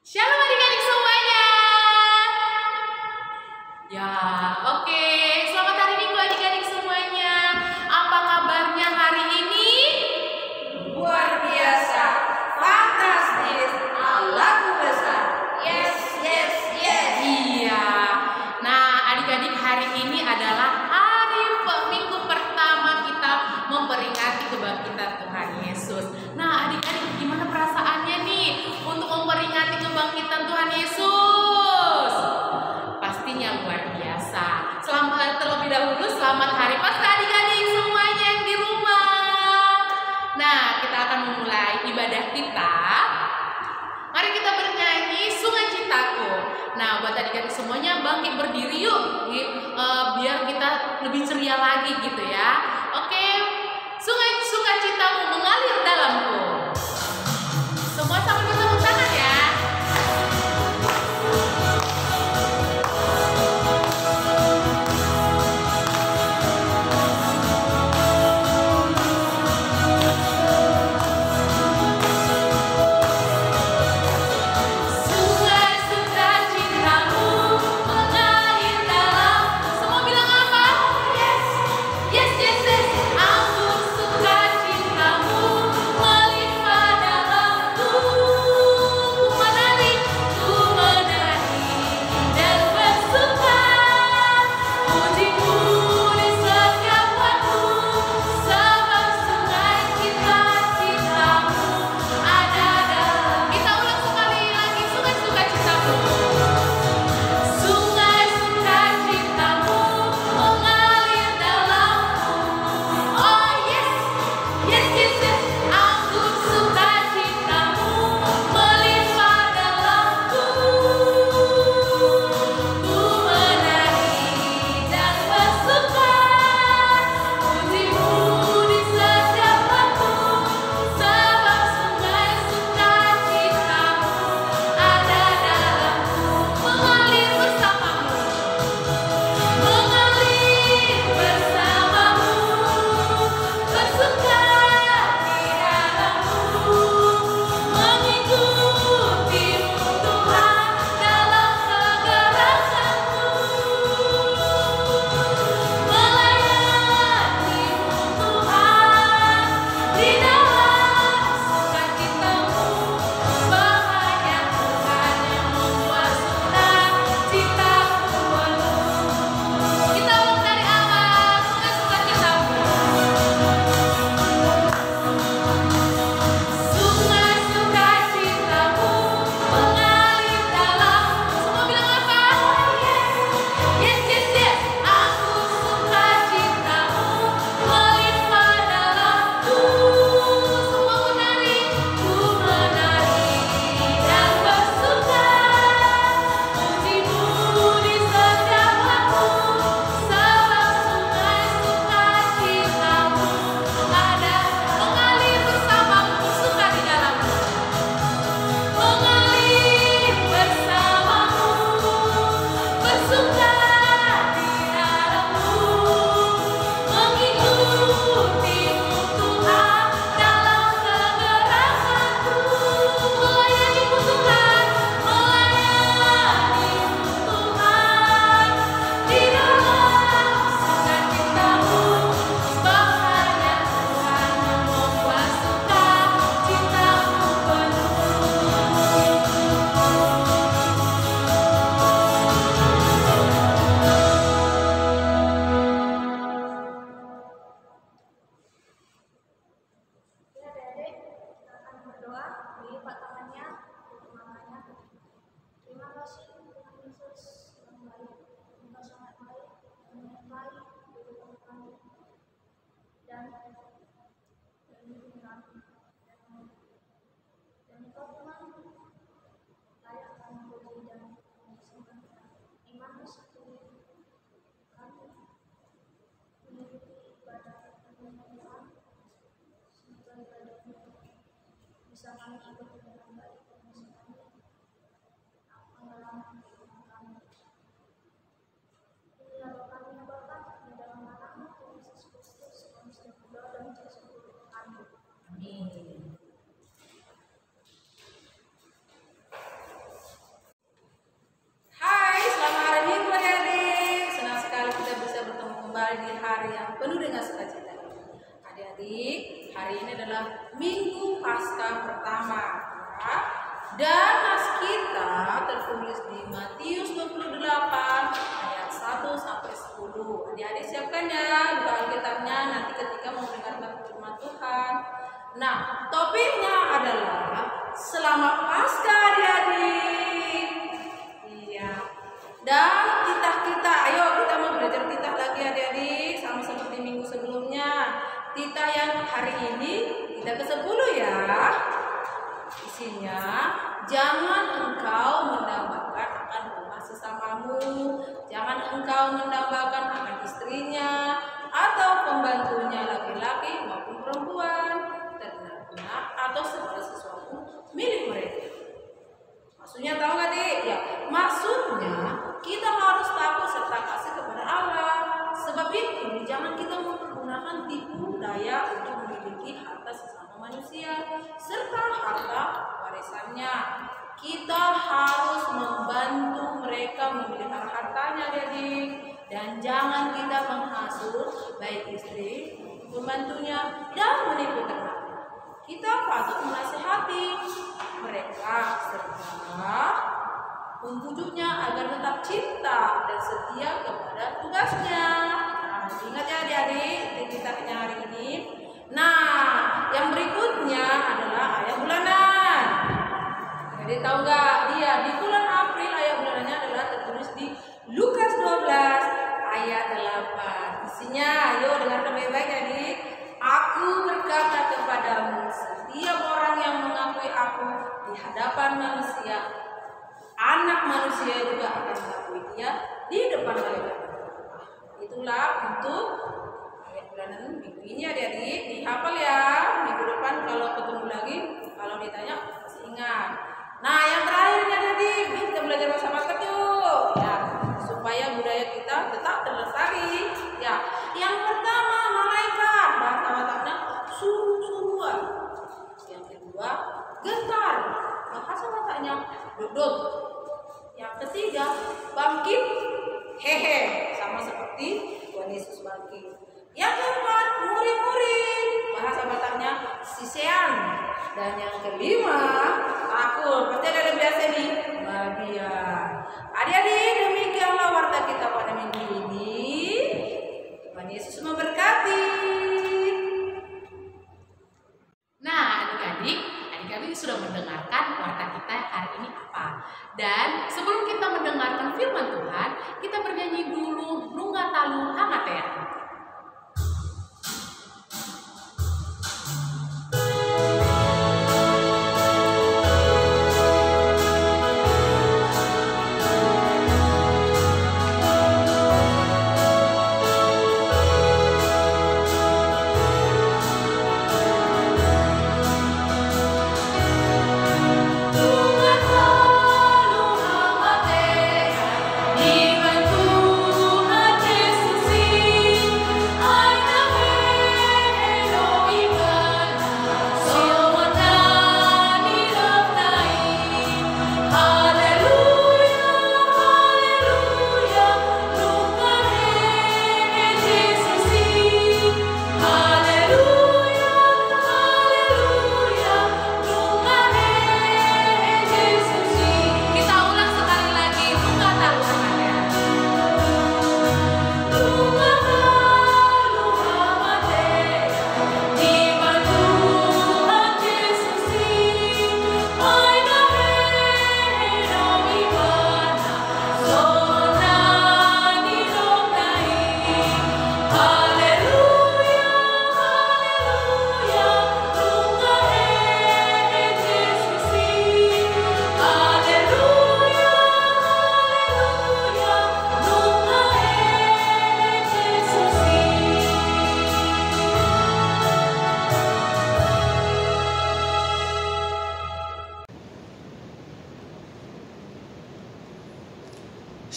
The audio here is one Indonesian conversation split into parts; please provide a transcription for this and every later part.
Shalom adik-adik semuanya. Ya, oke. Selamat hari Minggu adik-adik semuanya. Apa kabarnya hari ini? Luar biasa, fantastis, Allahku besar. Yes, yes, yes. Iya. Nah, adik-adik, hari ini adalah hari Minggu pertama kita memperingati kebangkitan Tuhan Yesus. Nah, adik-adik, gimana perasaannya nih untuk memperingati kebangkitan Tuhan Yesus? Pastinya luar biasa. Terlebih dahulu selamat hari Paskah adik-adik semuanya yang di rumah. Nah, kita akan memulai ibadah kita. Mari kita bernyanyi Sungai Cintaku. Nah, buat adik-adik semuanya bangkit berdiri yuk, biar kita lebih ceria lagi gitu ya. Oke, Sungai Cintamu mengalir dalamku. Semua sambil bertepuk tangan ya. adalah Minggu Paskah pertama. Ya. Dan nas kita tertulis di Matius 28 ayat 1 sampai 10. Adik-adik siapkan ya buka Alkitabnya nanti ketika mau mendengarkan firman Tuhan. Nah, topiknya adalah selamat Paskah adik-adik. Iya. Dan titah, ayo kita mau belajar titah lagi adik-adik, sama seperti minggu sebelumnya. Titah yang hari ini titah ke-10 ya. Isinya, jangan engkau mendambakan akan rumah sesamamu, jangan engkau mendambakan akan istrinya atau pembantunya laki-laki maupun perempuan, ternaknya atau segala sesuatu milik mereka. Maksudnya tahu nggak dik? Ya, maksudnya kita harus takut serta kasih kepada Allah. Sebab itu jangan kita mempergunakan tipu daya untuk memiliki harta sesama manusia serta harta warisannya. Kita harus membantu mereka memelihara hartanya, adik. Dan jangan kita menghasut baik istri, pembantunya, dan menipu ternaknya. Kita patut menasihati mereka serta membujuknya agar tetap cinta dan setia kepada tugasnya. Nah, ingat ya adik-adik kitanya hari ini. Nah, yang berikutnya adalah ayat bulanan. Jadi tahu nggak dia di bulan April ayat bulanannya adalah tertulis di Lukas 12 ayat 8. Isinya, ayo dengarkan baik-baik adik. Aku berkata kepadamu, setiap orang yang mengakui aku di hadapan manusia, Anak manusia juga akan mengakui dia di depan malaikat. Itulah untuk ayat bulanan minggu ini adik-adik. Dihafal ya, minggu depan kalau ketemu lagi, kalau ditanya masih ingat. Nah, yang terakhir adik-adik, kita belajar bahasa Batak yuk ya, supaya budaya kita tetap terlestari. Ya, yang pertama malaikat, bahasa Bataknya suruh-suruhan. Yang kedua gentar, bahasa Bataknya duduk. Yang ketiga bangkit, hehe, sama seperti Tuhan Yesus bangkit. Yang keempat murid-murid, bahasa Bataknya sisean. Dan yang kelima takut, pasti ada biasa nih bagian. Adik-adik, demikianlah warta kita pada minggu ini. Tuhan Yesus memberkati. Nah, adik-adik sudah mendengarkan warta kita hari ini apa. Dan sebelum kita mendengarkan firman Tuhan, kita bernyanyi dulu Nunggah Talu Hamatea.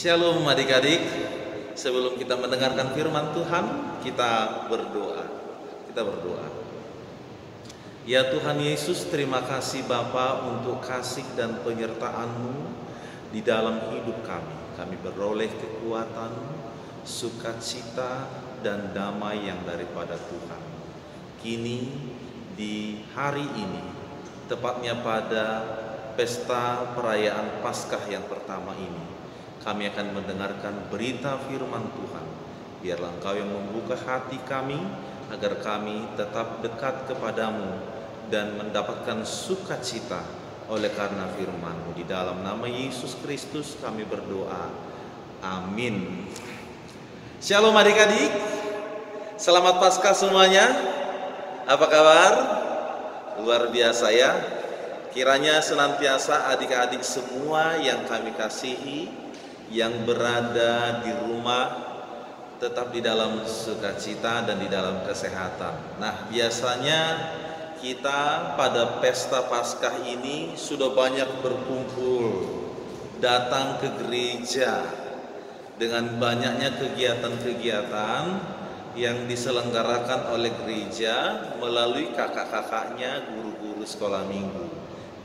Shalom adik-adik, sebelum kita mendengarkan firman Tuhan, kita berdoa. Ya Tuhan Yesus, terima kasih Bapa untuk kasih dan penyertaan-Mu di dalam hidup kami. Kami beroleh kekuatan, sukacita, dan damai yang daripada Tuhan. Kini di hari ini, tepatnya pada pesta perayaan Paskah yang pertama ini, kami akan mendengarkan berita firman Tuhan. Biarlah Engkau yang membuka hati kami, agar kami tetap dekat kepadamu dan mendapatkan sukacita oleh karena firman-Mu. Di dalam nama Yesus Kristus kami berdoa. Amin. Shalom adik-adik. Selamat Paskah semuanya. Apa kabar? Luar biasa ya. Kiranya senantiasa adik-adik semua yang kami kasihi, yang berada di rumah, tetap di dalam sukacita dan di dalam kesehatan. Nah, biasanya kita pada pesta Paskah ini sudah banyak berkumpul, datang ke gereja dengan banyaknya kegiatan-kegiatan yang diselenggarakan oleh gereja melalui kakak-kakaknya, guru-guru sekolah minggu.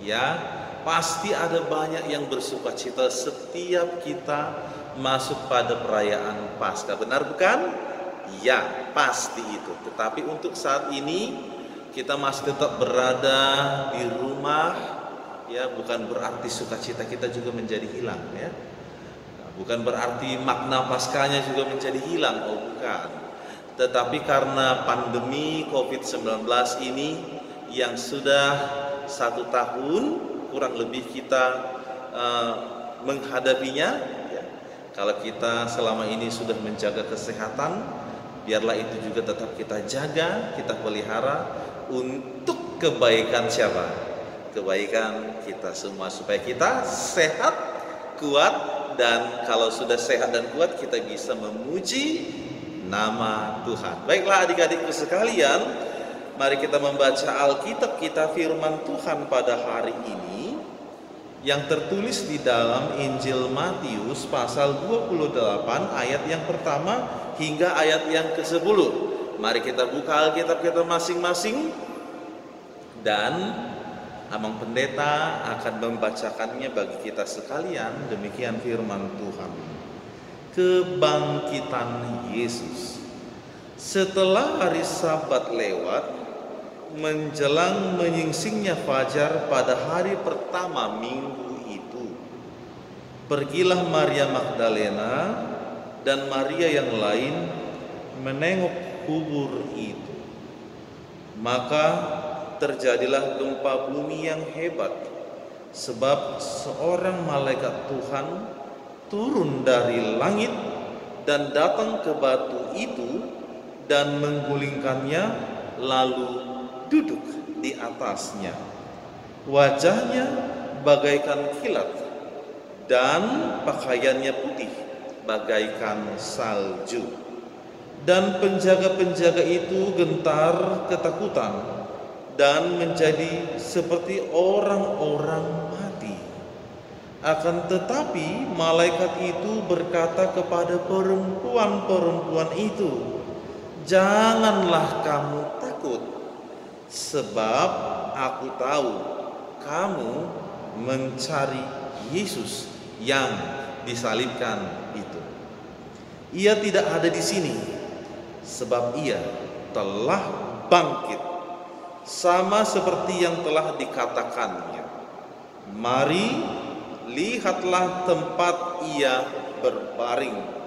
Ya, pasti ada banyak yang bersukacita setiap kita masuk pada perayaan Paskah, benar bukan? Ya, pasti itu. Tetapi untuk saat ini kita masih tetap berada di rumah, ya, bukan berarti sukacita kita juga menjadi hilang, ya. Bukan berarti makna Paskahnya juga menjadi hilang, oh bukan. Tetapi karena pandemi COVID-19 ini yang sudah 1 tahun kurang lebih kita menghadapinya. Kalau kita selama ini sudah menjaga kesehatan, biarlah itu juga tetap kita jaga, kita pelihara untuk kebaikan siapa? Kebaikan kita semua, supaya kita sehat, kuat, dan kalau sudah sehat dan kuat kita bisa memuji nama Tuhan. Baiklah adik-adikku sekalian, mari kita membaca Alkitab kita, firman Tuhan pada hari ini yang tertulis di dalam Injil Matius pasal 28 ayat yang pertama hingga ayat yang ke-10. Mari kita buka Alkitab kita masing-masing dan Amang Pendeta akan membacakannya bagi kita sekalian. Demikian firman Tuhan. Kebangkitan Yesus. Setelah hari Sabat lewat, menjelang menyingsingnya fajar pada hari pertama minggu itu, pergilah Maria Magdalena dan Maria yang lain menengok kubur itu. Maka terjadilah gempa bumi yang hebat, sebab seorang malaikat Tuhan turun dari langit dan datang ke batu itu dan menggulingkannya, lalu duduk di atasnya. Wajahnya bagaikan kilat dan pakaiannya putih bagaikan salju. Dan penjaga-penjaga itu gentar ketakutan dan menjadi seperti orang-orang mati. Akan tetapi malaikat itu berkata kepada perempuan-perempuan itu, "Janganlah kamu takut, sebab aku tahu kamu mencari Yesus yang disalibkan itu. Ia tidak ada di sini, sebab ia telah bangkit, sama seperti yang telah dikatakannya. Mari, lihatlah tempat ia berbaring.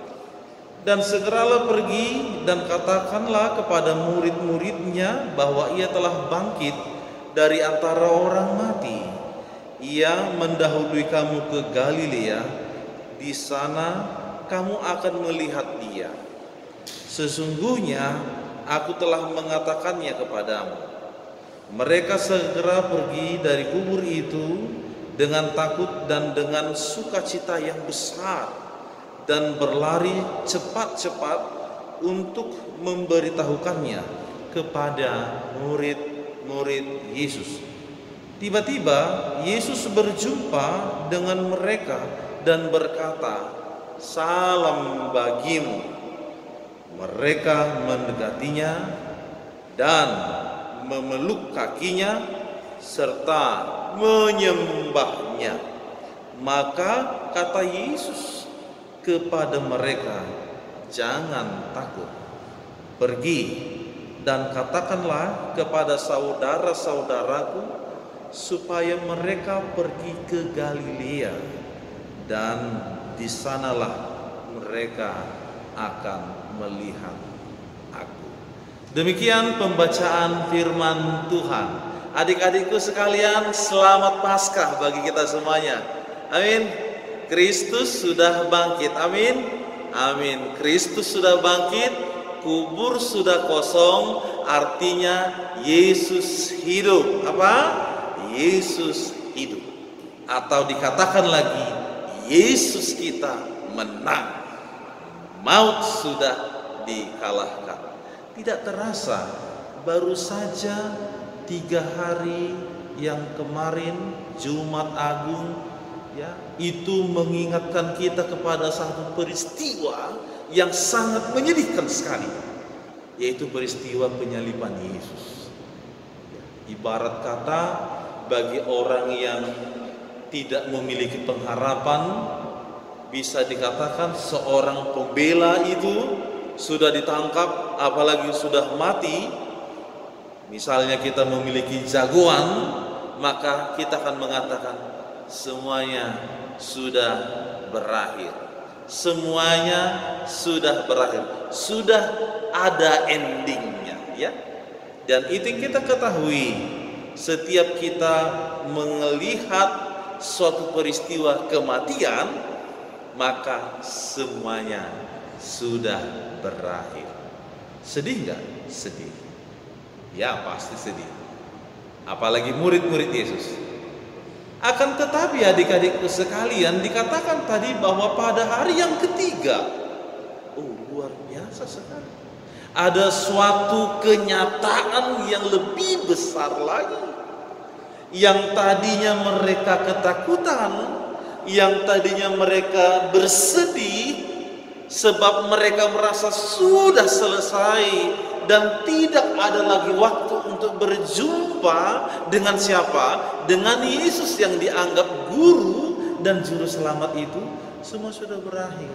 Dan segeralah pergi dan katakanlah kepada murid-muridnya bahwa ia telah bangkit dari antara orang mati. Ia mendahului kamu ke Galilea, di sana kamu akan melihat dia. Sesungguhnya aku telah mengatakannya kepadamu." Mereka segera pergi dari kubur itu dengan takut dan dengan sukacita yang besar, dan berlari cepat-cepat untuk memberitahukannya kepada murid-murid Yesus. Tiba-tiba Yesus berjumpa dengan mereka dan berkata, "Salam bagimu." Mereka mendekatinya dan memeluk kakinya serta menyembahnya. Maka kata Yesus kepada mereka, "Jangan takut. Pergi dan katakanlah kepada saudara-saudaraku supaya mereka pergi ke Galilea, dan di sanalah mereka akan melihat aku. Demikian pembacaan firman Tuhan. Adik-adikku sekalian, selamat Paskah bagi kita semuanya. Amin. Kristus sudah bangkit. Amin. Amin. Kristus sudah bangkit, kubur sudah kosong, artinya Yesus hidup. Apa? Yesus hidup. Atau dikatakan lagi, Yesus kita menang. Maut sudah dikalahkan. Tidak terasa, baru saja 3 hari yang kemarin Jumat Agung, ya, itu mengingatkan kita kepada satu peristiwa yang sangat menyedihkan sekali, yaitu peristiwa penyaliban Yesus. Ibarat kata, bagi orang yang tidak memiliki pengharapan, bisa dikatakan seorang pembela itu sudah ditangkap, apalagi sudah mati. Misalnya kita memiliki jagoan, maka kita akan mengatakan semuanya sudah berakhir. Semuanya sudah berakhir, sudah ada endingnya, ya. Dan itu yang kita ketahui, setiap kita melihat suatu peristiwa kematian, maka semuanya sudah berakhir. Sedih nggak? Sedih. Ya, pasti sedih. Apalagi murid-murid Yesus. Akan tetapi adik-adikku sekalian, dikatakan tadi bahwa pada hari yang ketiga, luar biasa sekali, ada suatu kenyataan yang lebih besar lagi. Yang tadinya mereka ketakutan, yang tadinya mereka bersedih sebab mereka merasa sudah selesai dan tidak ada lagi waktu untuk berjumpa dengan siapa? Dengan Yesus yang dianggap guru dan juru selamat itu, semua sudah berakhir.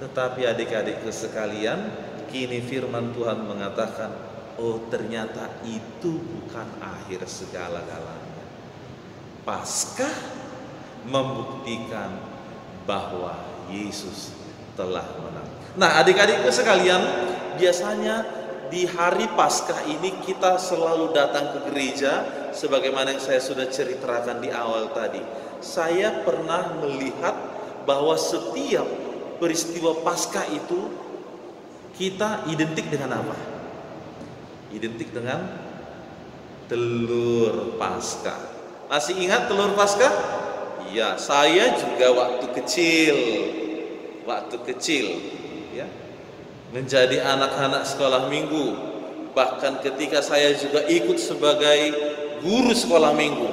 Tetapi adik-adikku sekalian, kini firman Tuhan mengatakan, oh ternyata itu bukan akhir segala-galanya. Paskah membuktikan bahwa Yesus telah menang. Nah, adik-adikku sekalian, biasanya di hari Paskah ini kita selalu datang ke gereja, sebagaimana yang saya sudah ceritakan di awal tadi. Saya pernah melihat bahwa setiap peristiwa Paskah itu kita identik dengan apa? Identik dengan telur Paskah. Masih ingat telur Paskah? Ya, saya juga waktu kecil, ya, menjadi anak-anak sekolah minggu, bahkan ketika saya juga ikut sebagai guru sekolah minggu.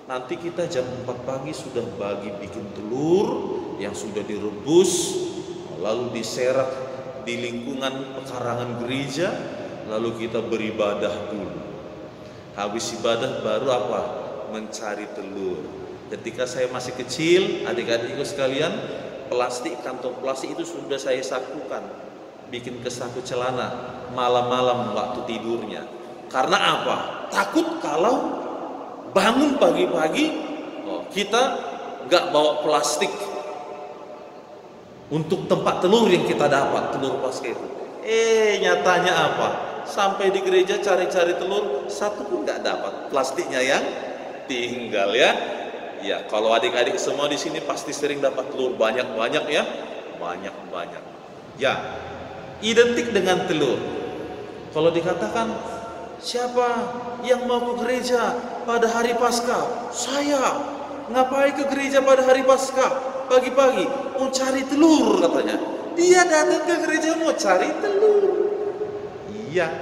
Nanti kita jam 4 pagi sudah bikin telur yang sudah direbus, lalu diserak di lingkungan pekarangan gereja, lalu kita beribadah dulu. Habis ibadah baru apa? Mencari telur. Ketika saya masih kecil, adik-adikku sekalian, kantong plastik itu sudah saya sakukan, bikin ke saku celana malam-malam waktu tidurnya. Karena apa? Takut kalau bangun pagi-pagi, kita gak bawa plastik untuk tempat telur yang kita dapat, telur Paskah itu. Nyatanya apa? Sampai di gereja cari-cari telur, satu pun gak dapat, plastiknya yang tinggal, ya. Ya, kalau adik-adik semua di sini pasti sering dapat telur banyak-banyak, ya, banyak-banyak. Ya, identik dengan telur. Kalau dikatakan siapa yang mau ke gereja pada hari Paskah? Saya. Ngapain ke gereja pada hari Paskah? Pagi-pagi mau cari telur katanya. Dia datang ke gereja mau cari telur. Iya.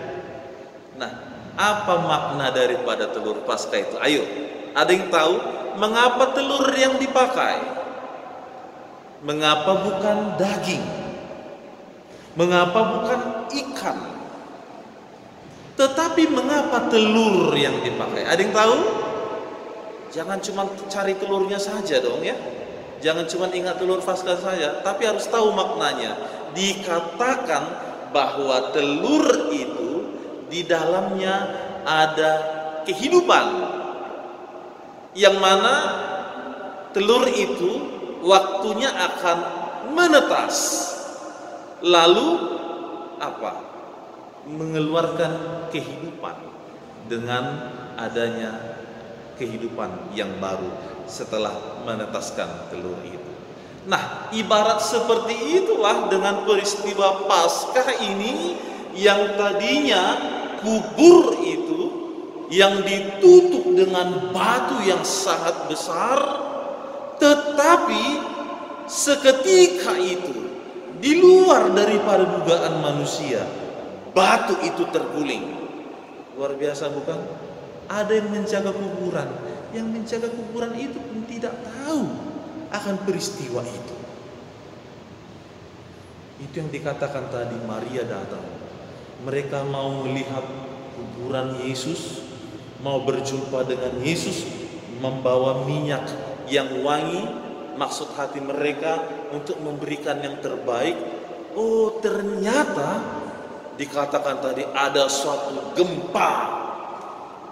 Nah, apa makna daripada telur Paskah itu? Ayo, ada yang tahu mengapa telur yang dipakai? Mengapa bukan daging? Mengapa bukan ikan? Tetapi mengapa telur yang dipakai? Ada yang tahu? Jangan cuma cari telurnya saja dong, ya. Jangan cuma ingat telur Paskah saja, tapi harus tahu maknanya. Dikatakan bahwa telur itu di dalamnya ada kehidupan, yang mana telur itu waktunya akan menetas, lalu apa? Mengeluarkan kehidupan dengan adanya kehidupan yang baru setelah menetaskan telur itu. Nah, ibarat seperti itulah dengan peristiwa Paskah ini, yang tadinya kubur itu yang ditutup dengan batu yang sangat besar, tetapi seketika itu di luar daripada dugaan manusia, batu itu terguling. Luar biasa bukan? Ada yang menjaga kuburan, yang menjaga kuburan itu pun tidak tahu akan peristiwa itu. Itu yang dikatakan tadi, Maria datang. Mereka mau melihat kuburan Yesus, mau berjumpa dengan Yesus, membawa minyak yang wangi, maksud hati mereka untuk memberikan yang terbaik. Oh, ternyata dikatakan tadi ada suatu gempa,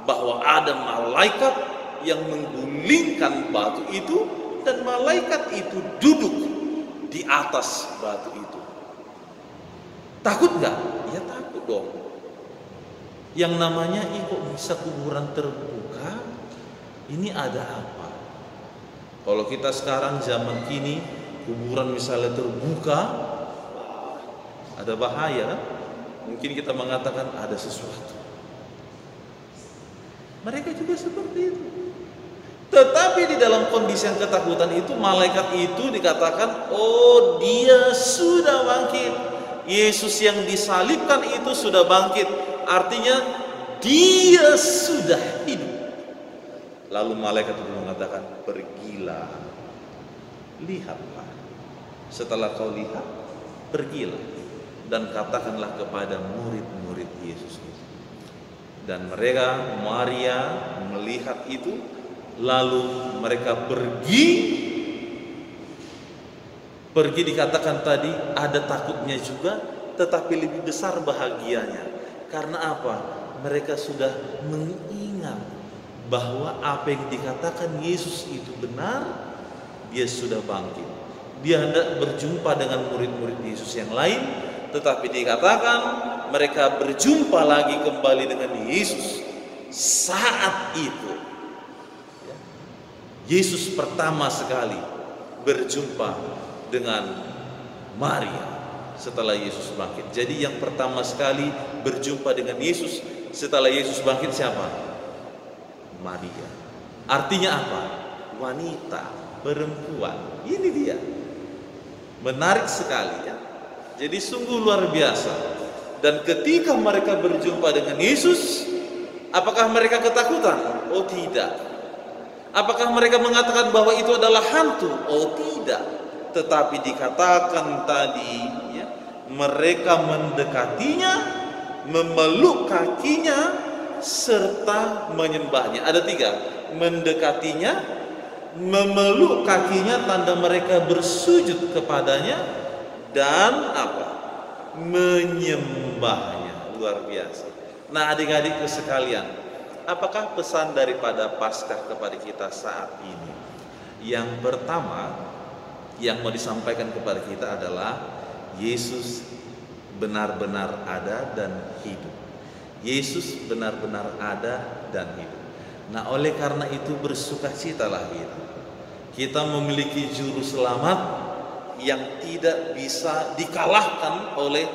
bahwa ada malaikat yang menggulingkan batu itu, dan malaikat itu duduk di atas batu itu. Takut nggak? Ya takut dong. Yang namanya kok bisa kuburan terbuka? Ini ada apa? Kalau kita sekarang zaman kini, kuburan misalnya terbuka, ada bahaya kan? Mungkin kita mengatakan ada sesuatu. Mereka juga seperti itu. Tetapi di dalam kondisi yang ketakutan itu, malaikat itu dikatakan, oh, dia sudah bangkit. Yesus yang disalibkan itu sudah bangkit. Artinya dia sudah hidup. Lalu malaikat itu mengatakan, pergilah, lihatlah. Setelah kau lihat, pergilah dan katakanlah kepada murid-murid Yesus itu. Dan mereka, Maria melihat itu, lalu mereka pergi dikatakan tadi ada takutnya juga, tetapi lebih besar bahagianya. Karena apa? Mereka sudah mengingat bahwa apa yang dikatakan Yesus itu benar, dia sudah bangkit. Dia hendak berjumpa dengan murid-murid Yesus yang lain, tetapi dikatakan mereka berjumpa lagi kembali dengan Yesus. Saat itu Yesus pertama sekali berjumpa dengan Maria setelah Yesus bangkit. Jadi yang pertama sekali berjumpa dengan Yesus setelah Yesus bangkit siapa? Maria. Artinya apa? Wanita, perempuan. Ini dia. Menarik sekali ya. Jadi sungguh luar biasa. Dan ketika mereka berjumpa dengan Yesus, apakah mereka ketakutan? Oh tidak. Apakah mereka mengatakan bahwa itu adalah hantu? Oh tidak. Tetapi dikatakan tadi ya, mereka mendekatinya, memeluk kakinya, serta menyembahnya. Ada tiga. Mendekatinya, memeluk kakinya, tanda mereka bersujud kepadanya, dan apa? Menyembahnya. Luar biasa. Nah, adik-adikku sekalian, apakah pesan daripada Paskah kepada kita saat ini? Yang pertama yang mau disampaikan kepada kita adalah Yesus benar-benar ada dan hidup. Yesus benar-benar ada dan hidup. Nah, oleh karena itu bersukacitalah kita. Kita memiliki juru selamat yang tidak bisa dikalahkan oleh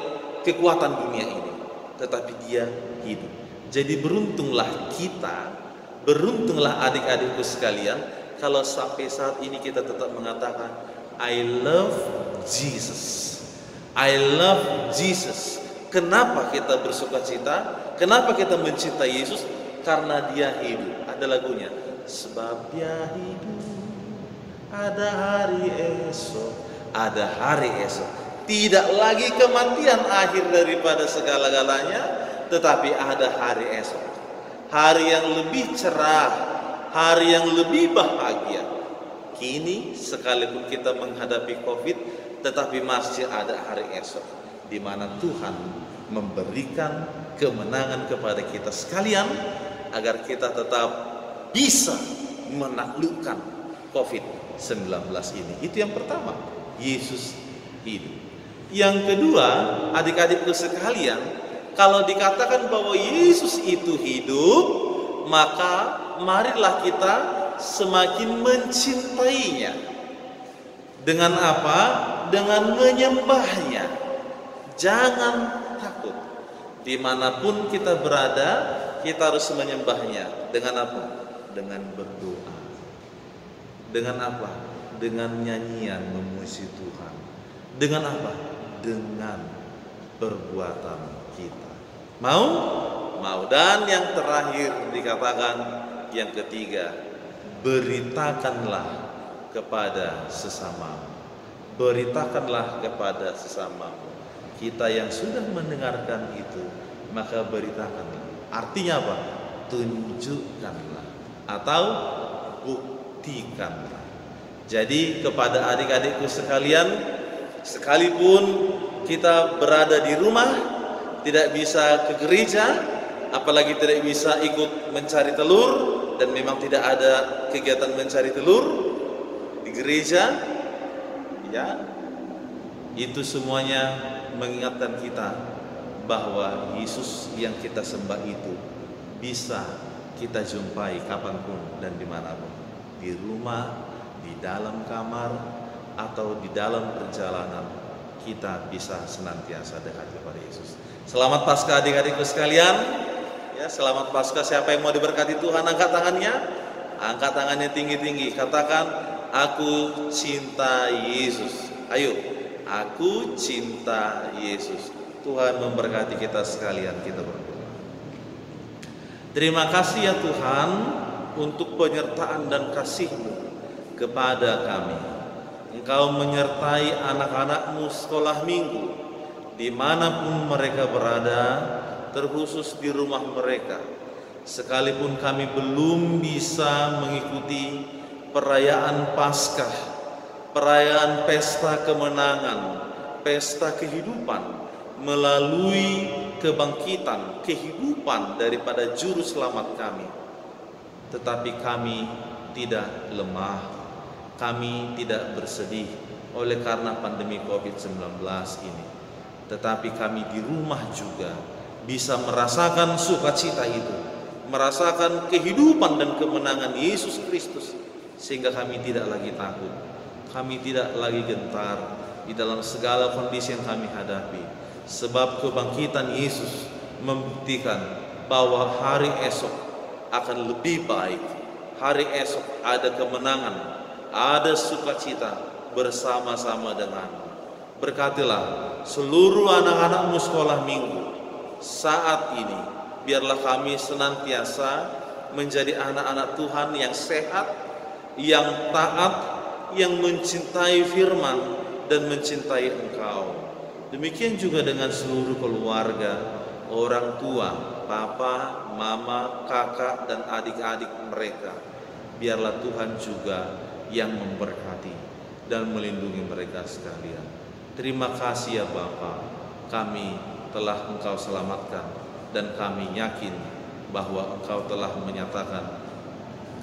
kekuatan dunia ini, tetapi dia hidup. Jadi beruntunglah kita, beruntunglah adik-adikku sekalian, kalau sampai saat ini kita tetap mengatakan I love Jesus. I love Jesus. Kenapa kita bersukacita? Kenapa kita mencintai Yesus? Karena dia hidup. Ada lagunya, sebab dia hidup, ada hari esok, ada hari esok. Tidak lagi kematian akhir daripada segala-galanya, tetapi ada hari esok. Hari yang lebih cerah, hari yang lebih bahagia. Kini sekalipun kita menghadapi COVID, tetapi masih ada hari esok, di mana Tuhan memberikan kemenangan kepada kita sekalian, agar kita tetap bisa menaklukkan COVID-19 ini. Itu yang pertama, Yesus hidup. Yang kedua, adik-adikku sekalian, kalau dikatakan bahwa Yesus itu hidup, maka marilah kita semakin mencintainya. Dengan apa? Dengan menyembahnya. Jangan takut. Dimanapun kita berada, kita harus menyembahnya. Dengan apa? Dengan berdoa. Dengan apa? Dengan nyanyian memuji Tuhan. Dengan apa? Dengan perbuatan kita. Mau? Mau. Dan yang terakhir dikatakan, yang ketiga, beritakanlah kepada sesamamu. Beritakanlah kepada sesamamu. Kita yang sudah mendengarkan itu, maka beritakanlah. Artinya apa? Tunjukkanlah atau buktikanlah. Jadi kepada adik-adikku sekalian, sekalipun kita berada di rumah, tidak bisa ke gereja, apalagi tidak bisa ikut mencari telur, dan memang tidak ada kegiatan mencari telur di gereja, ya, itu semuanya mengingatkan kita bahwa Yesus yang kita sembah itu bisa kita jumpai kapanpun dan dimanapun, di rumah, di dalam kamar, atau di dalam perjalanan, kita bisa senantiasa dekat kepada Yesus. Selamat Paskah adik-adikku sekalian. Ya, selamat Paskah. Siapa yang mau diberkati Tuhan, angkat tangannya. Angkat tangannya tinggi-tinggi. Katakan, aku cinta Yesus. Ayo, aku cinta Yesus. Tuhan memberkati kita sekalian. Kita berdoa. Terima kasih ya Tuhan untuk penyertaan dan kasih-Mu kepada kami. Engkau menyertai anak-anak-Mu sekolah minggu dimanapun mereka berada, terkhusus di rumah mereka. Sekalipun kami belum bisa mengikuti perayaan Paskah, perayaan pesta kemenangan, pesta kehidupan, melalui kebangkitan, kehidupan daripada juru selamat kami. Tetapi kami tidak lemah, kami tidak bersedih oleh karena pandemi COVID-19 ini. Tetapi kami di rumah juga bisa merasakan sukacita itu, merasakan kehidupan dan kemenangan Yesus Kristus, sehingga kami tidak lagi takut, kami tidak lagi gentar di dalam segala kondisi yang kami hadapi, sebab kebangkitan Yesus membuktikan bahwa hari esok akan lebih baik. Hari esok ada kemenangan, ada sukacita bersama-sama denganmu. Berkatilah seluruh anak-anak-Mu sekolah minggu saat ini. Biarlah kami senantiasa menjadi anak-anak Tuhan yang sehat, yang taat, yang mencintai firman dan mencintai Engkau. Demikian juga dengan seluruh keluarga, orang tua, papa, mama, kakak, dan adik-adik mereka. Biarlah Tuhan juga yang memberkati dan melindungi mereka sekalian. Terima kasih ya Bapa, kami telah Engkau selamatkan, dan kami yakin bahwa Engkau telah menyatakan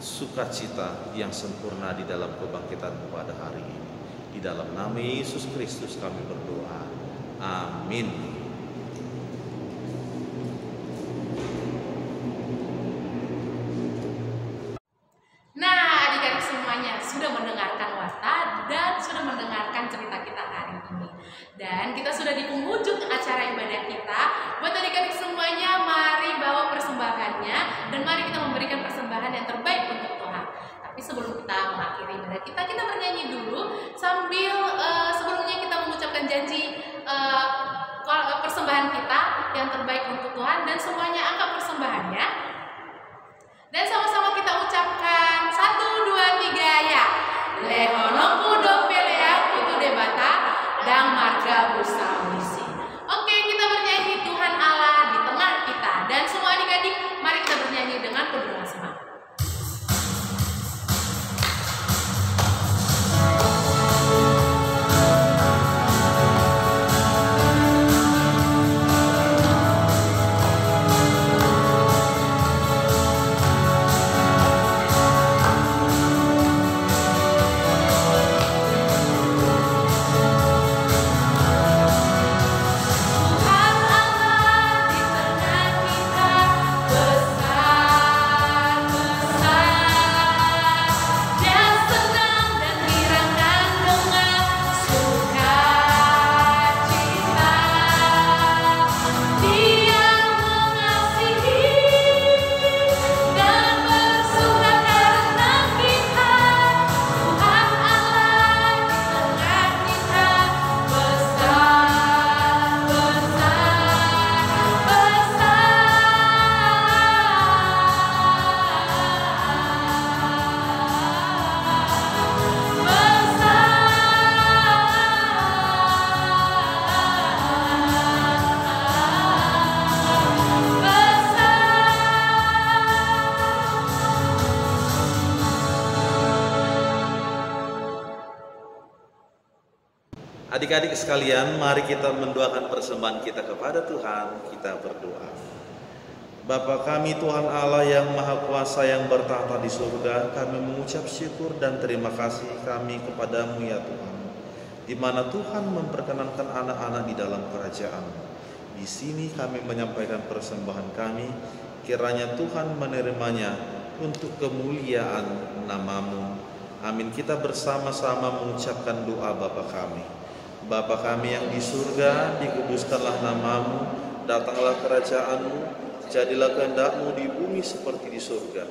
sukacita yang sempurna di dalam kebangkitan pada hari ini. Di dalam nama Yesus Kristus kami berdoa. Amin. Nah, adik-adik semuanya sudah mendengarkan warta dan sudah mendengarkan cerita kita hari ini. Dan kita sudah di penghujung acara ibadah kita. Buat adik-adik semuanya, mari bawa persembahannya dan mari kita memberikan persembahan yang terbaik untuk Tuhan. Tapi sebelum kita mengakhiri ibadah kita bernyanyi dulu sambil sebelumnya kita mengucapkan janji persembahan kita yang terbaik untuk Tuhan, dan semuanya angkat persembahannya. Dan sama-sama kita ucapkan 1, 2, 3 ya. Lehono kudo pelea kutu debata dan marga busawisi. Oke, kita bernyanyi Tuhan Allah di tengah kita. Dan semua adik-adik, mari kita bernyanyi dengan penuh semangat. Adik-adik sekalian, mari kita mendoakan persembahan kita kepada Tuhan. Kita berdoa. Bapa kami Tuhan Allah yang Maha Kuasa yang bertahta di surga, kami mengucap syukur dan terima kasih kami kepadamu ya Tuhan, di mana Tuhan memperkenankan anak-anak di dalam kerajaan. Di sini kami menyampaikan persembahan kami, kiranya Tuhan menerimanya untuk kemuliaan nama-Mu. Amin. Kita bersama-sama mengucapkan doa Bapa kami. Bapa kami yang di surga, dikuduskanlah nama-Mu, datanglah kerajaan-Mu, jadilah kehendak-Mu di bumi seperti di surga.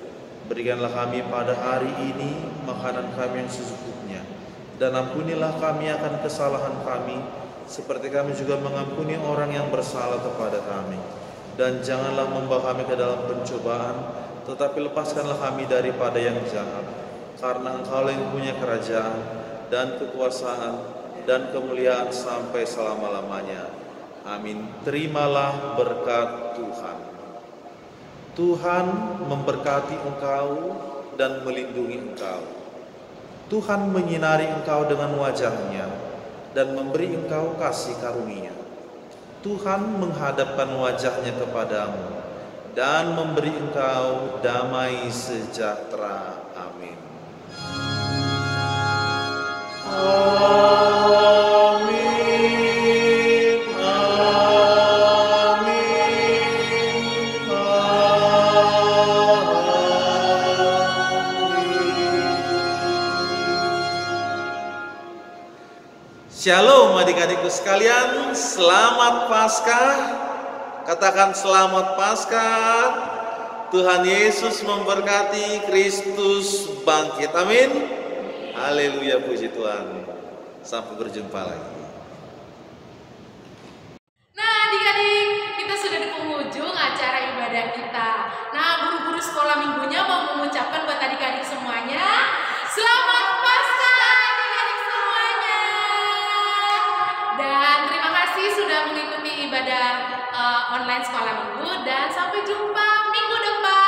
Berikanlah kami pada hari ini makanan kami yang secukupnya, dan ampunilah kami akan kesalahan kami, seperti kami juga mengampuni orang yang bersalah kepada kami. Dan janganlah membawa kami ke dalam pencobaan, tetapi lepaskanlah kami daripada yang jahat. Karena Engkau yang punya kerajaan dan kekuasaan dan kemuliaan sampai selama-lamanya. Amin. Terimalah berkat Tuhan. Tuhan memberkati engkau dan melindungi engkau. Tuhan menyinari engkau dengan wajah-Nya dan memberi engkau kasih karunia. Tuhan menghadapkan wajah-Nya kepadamu dan memberi engkau damai sejahtera. Amin. Shalom adik-adikku sekalian, selamat Paskah. Katakan selamat Paskah. Tuhan Yesus memberkati, Kristus bangkit. Amin. Haleluya, puji Tuhan. Sampai berjumpa lagi. Nah adik-adik, kita sudah di penghujung acara ibadah kita. Nah guru-guru sekolah minggunya mau mengucapkan buat adik-adik semuanya, selamat Paskah adik-adik semuanya. Dan terima kasih sudah mengikuti ibadah online sekolah minggu, dan sampai jumpa minggu depan.